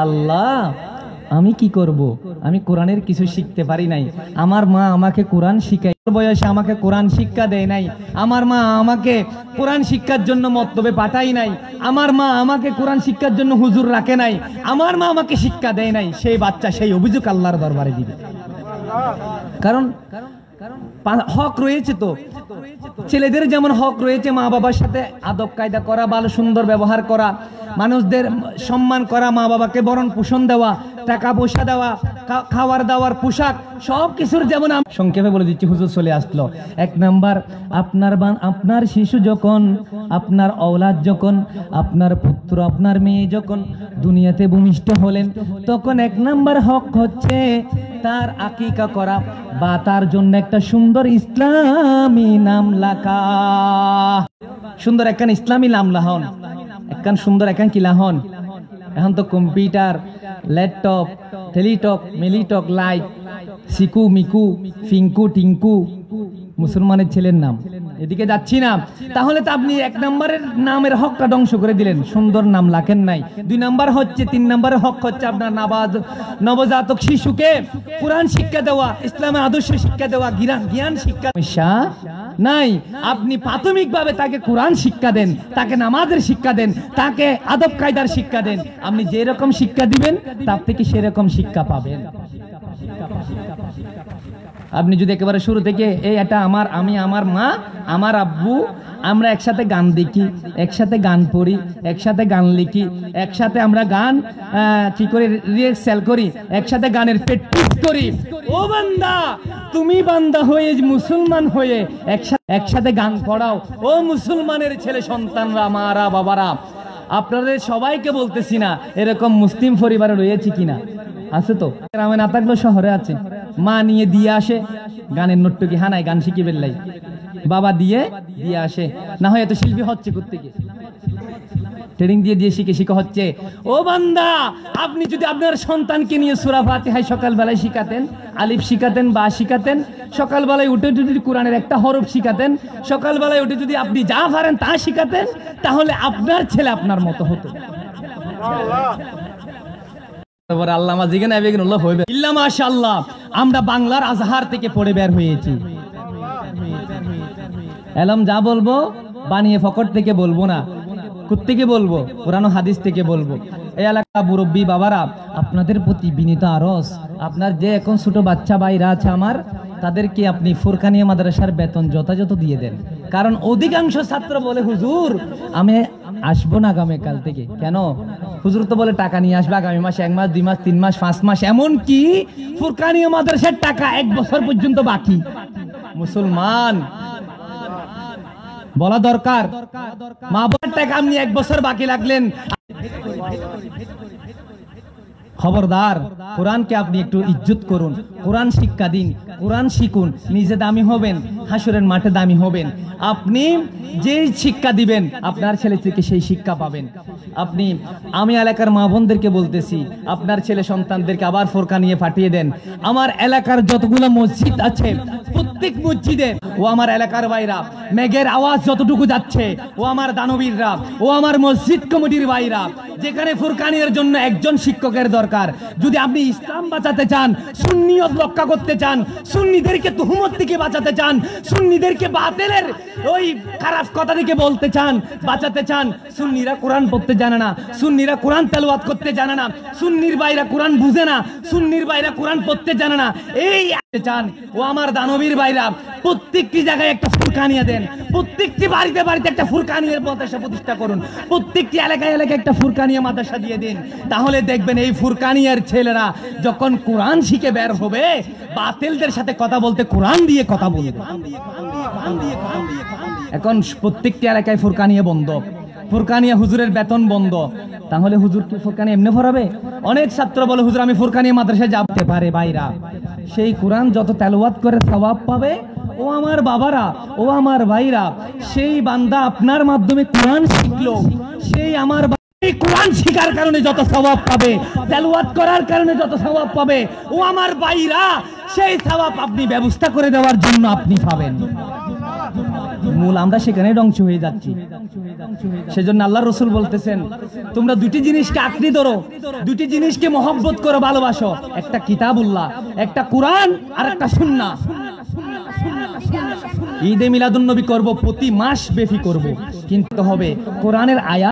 আল্লাহ আমি কি করব, আমি কোরআনের কিছু শিখতে পারি নাই, আমার মা আমাকে কোরআন শিখায় বয়সে আমাকে কোরআন শিক্ষা দেয় নাই, আমার মা আমাকে কোরআন শিক্ষার জন্য মক্তবে পাঠাই নাই, আমার মা আমাকে কোরআন শিক্ষার জন্য হুজুর রাখে নাই, আমার মা আমাকে শিক্ষা দেয় নাই, সেই বাচ্চা সেই অভিযোগ আল্লাহর দরবারে দিবে। কারণ হক রয়েছে তো, ছেলেদের যেমন হক রয়েছে মা বাবার সাথে আদব কায়দা করা, ভালো সুন্দর ব্যবহার করা, মানুষদের সম্মান করা, মা বাবাকে ভরণ পোষণ দেওয়া, টাকা পয়সা দেওয়া, খাওয়ার দাওয়ার পোশাক সব কিছুর যেমন। সংক্ষেপে বলে দিচ্ছি, হুজুর চলে আসলো। 1 নাম্বার, আপনার শিশু যখন, আপনার ঔলাদ যখন, আপনার পুত্র আপনার মেয়ে যখন দুনিয়াতে ভূমিষ্ঠ হলেন, তখন 1 নাম্বার হক হচ্ছে তার আকিকা করা বা তার জন্য একটা সুন্দর ইসলামী নাম লেখা। সুন্দর একখান ইসলামী নাম লাহন, একখান সুন্দর একখান কি লাহন। এখন তো কম্পিউটার, ল্যাপটপ, টেলিটক, মেলিটক, লাইট, সিকু, মিকু, ফিঙ্কু, টিঙ্কু মুসলমানের ছেলের নাম। এদিকে যাচ্ছি না। তাহলে তো আপনি 1 নম্বরের নামের হকটা ধ্বংস করে দিলেন, সুন্দর নাম রাখেন নাই। 2 নাম্বার হচ্ছে, 3 নম্বরের হক হচ্ছে আপনার নবজাতক শিশুকে কোরআন শিক্ষা দেওয়া, ইসলামের আদর্শ শিক্ষা দেওয়া, জ্ঞান শিক্ষা নাই। আপনি প্রাথমিকভাবে তাকে কোরআন শিক্ষা দেন, তাকে নামাজের শিক্ষা দেন, তাকে আদব কায়দার শিক্ষা দেন। আপনি যে রকম শিক্ষা দিবেন তার থেকে সেরকম শিক্ষা পাবেন। আপনি যদি একেবারে শুরু থেকে এটা আমি আমার মা আমার আব্বু আমরা একসাথে গান দেখি, একসাথে গান পড়ি, একসাথে গান লিখি, একসাথে আমরা গান কি করে রিহার্সাল করি, একসাথে গানের প্র্যাকটিস করি। ও বান্দা, তুমি বান্দা হয়ে মুসলমান হয়ে একসাথে গান পড়াও। ও মুসলমানের ছেলে সন্তানরা, মারা বাবারা, আপনাদের সবাইকে বলতেছি না, এরকম মুসলিম পরিবারে রয়েছে কিনা? আছে তো, গ্রামে না থাকলেও শহরে আছে। মা নিয়ে দিয়ে আসে গানের নর্তকী, হানায় গান শিখি বেললাই, বাবা দিয়ে আসে, না হয় এত শিল্পী হচ্ছে কোত্থেকে, ট্রেনিং দিয়ে শিখে হচ্ছে। ও বান্দা, আপনি যদি আপনার সন্তানকে নিয়ে সূরা ফাতিহা সকালবেলায় শিখাতেন, আলিফ শিখাতেন, বা শিখাতেন, সকালবেলায় উঠে যদি কোরআনের একটা হরফ শিখাতেন, সকালবেলায় উঠে যদি আপনি যা পারেন তা শিখাতেন, তাহলে আপনার ছেলে আপনার মতো হতো। আল্লামা জিগান আবেগুল্লাহ হইবে ইল্লা মাশাআল্লাহ। আমরা বাংলার আজহার থেকে পড়ে বের হয়েছি। এলম যা বলবো বানিয়ে ফকট থেকে বলবো না, কোত্থেকে বলবো? কোরআন ও হাদিস থেকে বলবো। এই এলাকা মুরব্বী বাবারা, আপনাদের প্রতি বিনীত আরজ, আপনার যে এখন ছোট বাচ্চা ভাইরা আছে আমার, তাদেরকে আপনি ফুরকানিয়া মাদ্রাসার বেতন যথাযথ দিয়ে দেন। কারণ অধিকাংশ ছাত্র বলে, হুজুর আমি আসবো না আগামীকাল থেকে। কেন? হুজুর তো বলে টাকা নিয়ে আসবে আগামী মাসে, 1 মাস, 2 মাস, 3 মাস, 5 মাস, এমন কি ফুরকানিয়া মাদ্রাসার টাকা 1 বছর পর্যন্ত বাকি। মুসলমান বলা দরকার, মা বাবার টাকা আপনি 1 বছর বাকি লাগলেন। খবরদার, কোরআনকে আপনি একটু ইজ্জত করুন, কোরআন শিক্ষা দিন, কোরআন শিখুন, নিজে দামি হবেন, হাসরের মাঠে দামি হবেন। আপনি যেই শিক্ষা দিবেন আপনার ছেলে থেকে সেই শিক্ষা পাবেন। আমি এলাকার মা বোনদেরকে বলতেছি, আপনার ছেলে সন্তানদেরকে আবার ফুরকানিয়া পাঠিয়ে দেন। আমার এলাকার যতগুলো মসজিদ আছে প্রত্যেক মসজিদে, ও আমার এলাকার ভাইরা, মেঘের আওয়াজ যতটুকু যাচ্ছে, ও আমার দানবীররা, ও আমার মসজিদ কমিটির ভাইরা, যেখানে ফুরকানিয়ার জন্য একজন শিক্ষকের দরকার। যদি আপনি ইসলাম বাঁচাতে চান, সুন্নিয়ত রক্ষা করতে চান, সুন্নিদেরকে তুহমত থেকে বাঁচাতে চান, সুন্নিদেরকে বাতিলের ওই খারাপ কথা থেকে বলতে চান, বাঁচাতে চান, সুন্নিরা কোরআন পড়তে জানে না, সুন্নিরা কোরআন তেলাওয়াত করতে জানে না, সুন্নির ভাইরা কোরআন বুঝে না, সুন্নির ভাইরা কোরআন পড়তে জানে না, এই চান, ও আমার দানবীর ভাইরা, প্রত্যেকটি জায়গায় একটা ফুরকানিয়া দেন, প্রত্যেকটি বাড়িতে বাড়িতে একটা ফুরকানিয়ার মাদ্রাসা প্রতিষ্ঠা করুন, প্রত্যেকটি এলাকায় এলাকায় একটা ফুরকানিয়া মাদ্রাসা দিয়ে দিন। তাহলে দেখবেন এই ফুরকানিয়ার ছেলেরা যখন কোরআন শিখে বের হবে, বাতিলদের সাথে কথা বলতে কোরআন দিয়ে কথা বলবে। এখন প্রত্যেকটি এলাকায় ফুরকানিয়া বন্ধ, ফুরকানিয়া হুজুরের বেতন বন্ধ। তাহলে হুজুর কি ফুরকানিয়া এমনি পড়াবে? অনেক ছাত্র বলে, হুজুর আমি ফুরকানিয়া মাদ্রাসায় যাতে পারে। ভাইরা, সেই কোরআন যত তেলাওয়াত করে সওয়াব পাবে, ও আমার বাবারা, ও আমার ভাইরা, সেই বান্দা আপনার মাধ্যমে কোরআন শিখলো, সেই আমার কোরআন শিখার কারণে যত সওয়াব পাবে, তেলাওয়াত করার কারণে যত সওয়াব পাবে, ও আমার ভাইরা, সেই সওয়াব আপনি ব্যবস্থা করে দেওয়ার জন্য আপনি পাবেন। মূল আমরা সেখানে ধ্বংস হয়ে যাচ্ছি। সেজন্য আল্লাহ রসুল বলতেছেন, তোমরা দুটি জিনিসকে আঁকড়ে ধরো, দুটি জিনিসকে মহব্বত করো, ভালোবাসো, একটা কিতাবুল্লাহ, একটা কোরআন, আর একটা সুন্নাহ। ঈদে মিলাদুন নবী করব, প্রতি মাস ব্যাপী করব, কিন্তু হবে কোরআনের আয়াত